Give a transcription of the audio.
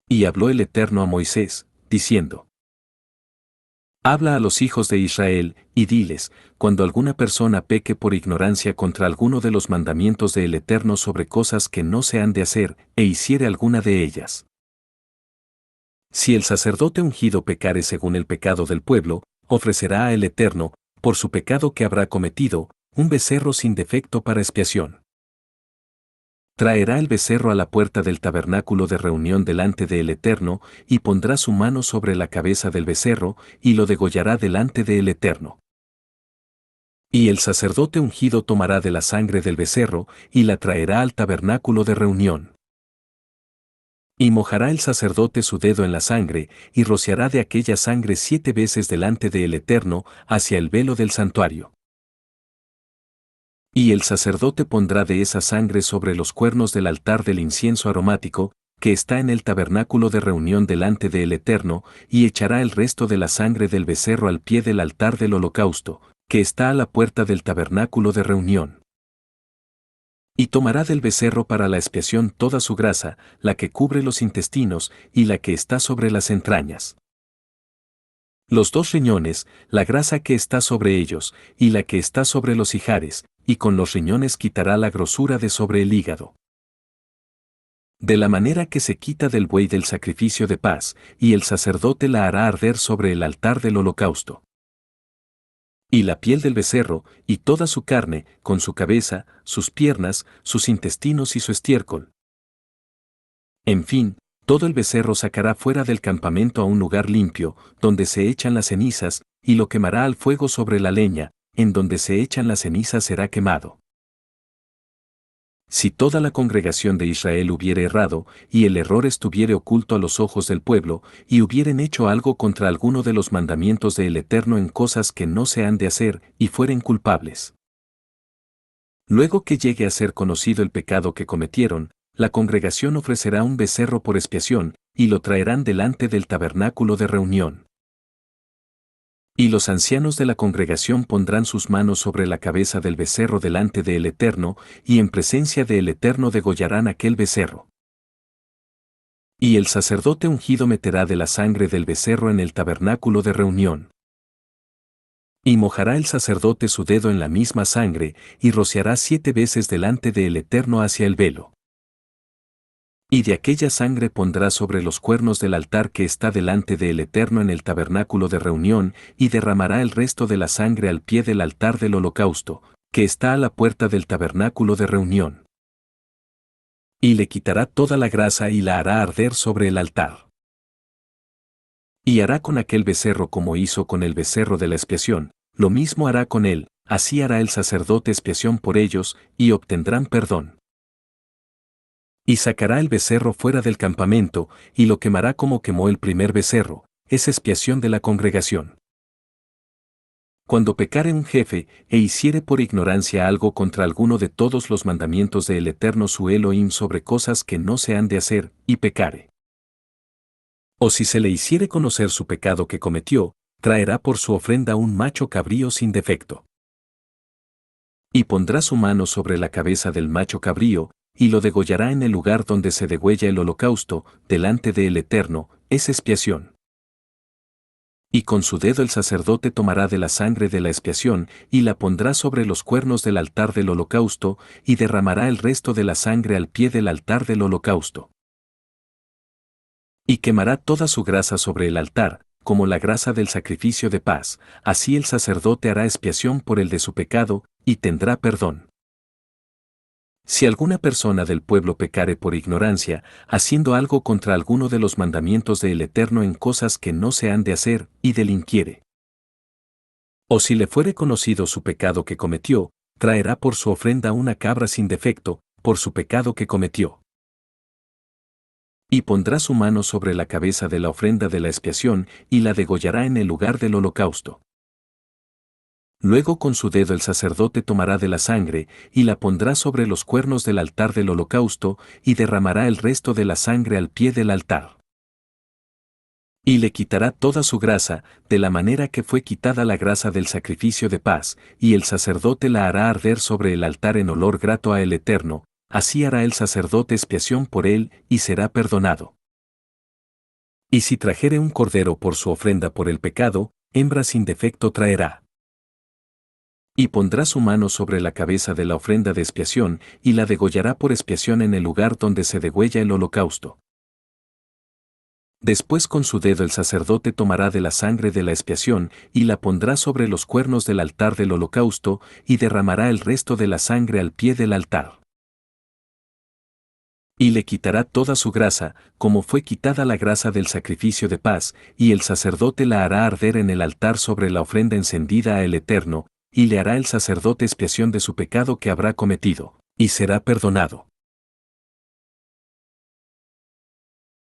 Y habló el Eterno a Moisés, diciendo: Habla a los hijos de Israel, y diles, cuando alguna persona peque por ignorancia contra alguno de los mandamientos del Eterno sobre cosas que no se han de hacer, e hiciere alguna de ellas. Si el sacerdote ungido pecare según el pecado del pueblo, ofrecerá a el Eterno, por su pecado que habrá cometido, un becerro sin defecto para expiación. Traerá el becerro a la puerta del tabernáculo de reunión delante del Eterno, y pondrá su mano sobre la cabeza del becerro, y lo degollará delante del Eterno. Y el sacerdote ungido tomará de la sangre del becerro, y la traerá al tabernáculo de reunión. Y mojará el sacerdote su dedo en la sangre, y rociará de aquella sangre 7 veces delante del Eterno, hacia el velo del santuario. Y el sacerdote pondrá de esa sangre sobre los cuernos del altar del incienso aromático, que está en el tabernáculo de reunión delante del Eterno, y echará el resto de la sangre del becerro al pie del altar del holocausto, que está a la puerta del tabernáculo de reunión. Y tomará del becerro para la expiación toda su grasa, la que cubre los intestinos, y la que está sobre las entrañas. Los 2 riñones, la grasa que está sobre ellos, y la que está sobre los ijares, y con los riñones quitará la grosura de sobre el hígado. De la manera que se quita del buey del sacrificio de paz, y el sacerdote la hará arder sobre el altar del holocausto. Y la piel del becerro, y toda su carne, con su cabeza, sus piernas, sus intestinos y su estiércol. En fin, todo el becerro sacará fuera del campamento a un lugar limpio, donde se echan las cenizas, y lo quemará al fuego sobre la leña, en donde se echan las cenizas será quemado. Si toda la congregación de Israel hubiere errado, y el error estuviere oculto a los ojos del pueblo, y hubieren hecho algo contra alguno de los mandamientos del Eterno en cosas que no se han de hacer, y fueren culpables. Luego que llegue a ser conocido el pecado que cometieron, la congregación ofrecerá un becerro por expiación, y lo traerán delante del tabernáculo de reunión. Y los ancianos de la congregación pondrán sus manos sobre la cabeza del becerro delante del Eterno, y en presencia del Eterno degollarán aquel becerro. Y el sacerdote ungido meterá de la sangre del becerro en el tabernáculo de reunión. Y mojará el sacerdote su dedo en la misma sangre, y rociará 7 veces delante del Eterno hacia el velo. Y de aquella sangre pondrá sobre los cuernos del altar que está delante del Eterno en el tabernáculo de reunión, y derramará el resto de la sangre al pie del altar del holocausto, que está a la puerta del tabernáculo de reunión. Y le quitará toda la grasa y la hará arder sobre el altar. Y hará con aquel becerro como hizo con el becerro de la expiación, lo mismo hará con él, así hará el sacerdote expiación por ellos, y obtendrán perdón. Y sacará el becerro fuera del campamento, y lo quemará como quemó el primer becerro, es expiación de la congregación. Cuando pecare un jefe, e hiciere por ignorancia algo contra alguno de todos los mandamientos del Eterno su Elohim sobre cosas que no se han de hacer, y pecare. O si se le hiciere conocer su pecado que cometió, traerá por su ofrenda un macho cabrío sin defecto. Y pondrá su mano sobre la cabeza del macho cabrío, y lo degollará en el lugar donde se degüella el holocausto, delante del Eterno, es expiación. Y con su dedo el sacerdote tomará de la sangre de la expiación, y la pondrá sobre los cuernos del altar del holocausto, y derramará el resto de la sangre al pie del altar del holocausto. Y quemará toda su grasa sobre el altar, como la grasa del sacrificio de paz, así el sacerdote hará expiación por el de su pecado, y tendrá perdón. Si alguna persona del pueblo pecare por ignorancia, haciendo algo contra alguno de los mandamientos del Eterno en cosas que no se han de hacer, y delinquiere. O si le fuere conocido su pecado que cometió, traerá por su ofrenda una cabra sin defecto, por su pecado que cometió. Y pondrá su mano sobre la cabeza de la ofrenda de la expiación, y la degollará en el lugar del holocausto. Luego con su dedo el sacerdote tomará de la sangre, y la pondrá sobre los cuernos del altar del holocausto, y derramará el resto de la sangre al pie del altar. Y le quitará toda su grasa, de la manera que fue quitada la grasa del sacrificio de paz, y el sacerdote la hará arder sobre el altar en olor grato a el Eterno, así hará el sacerdote expiación por él, y será perdonado. Y si trajere un cordero por su ofrenda por el pecado, hembra sin defecto traerá. Y pondrá su mano sobre la cabeza de la ofrenda de expiación, y la degollará por expiación en el lugar donde se degüella el holocausto. Después con su dedo el sacerdote tomará de la sangre de la expiación, y la pondrá sobre los cuernos del altar del holocausto, y derramará el resto de la sangre al pie del altar. Y le quitará toda su grasa, como fue quitada la grasa del sacrificio de paz, y el sacerdote la hará arder en el altar sobre la ofrenda encendida a el Eterno, y le hará el sacerdote expiación de su pecado que habrá cometido, y será perdonado.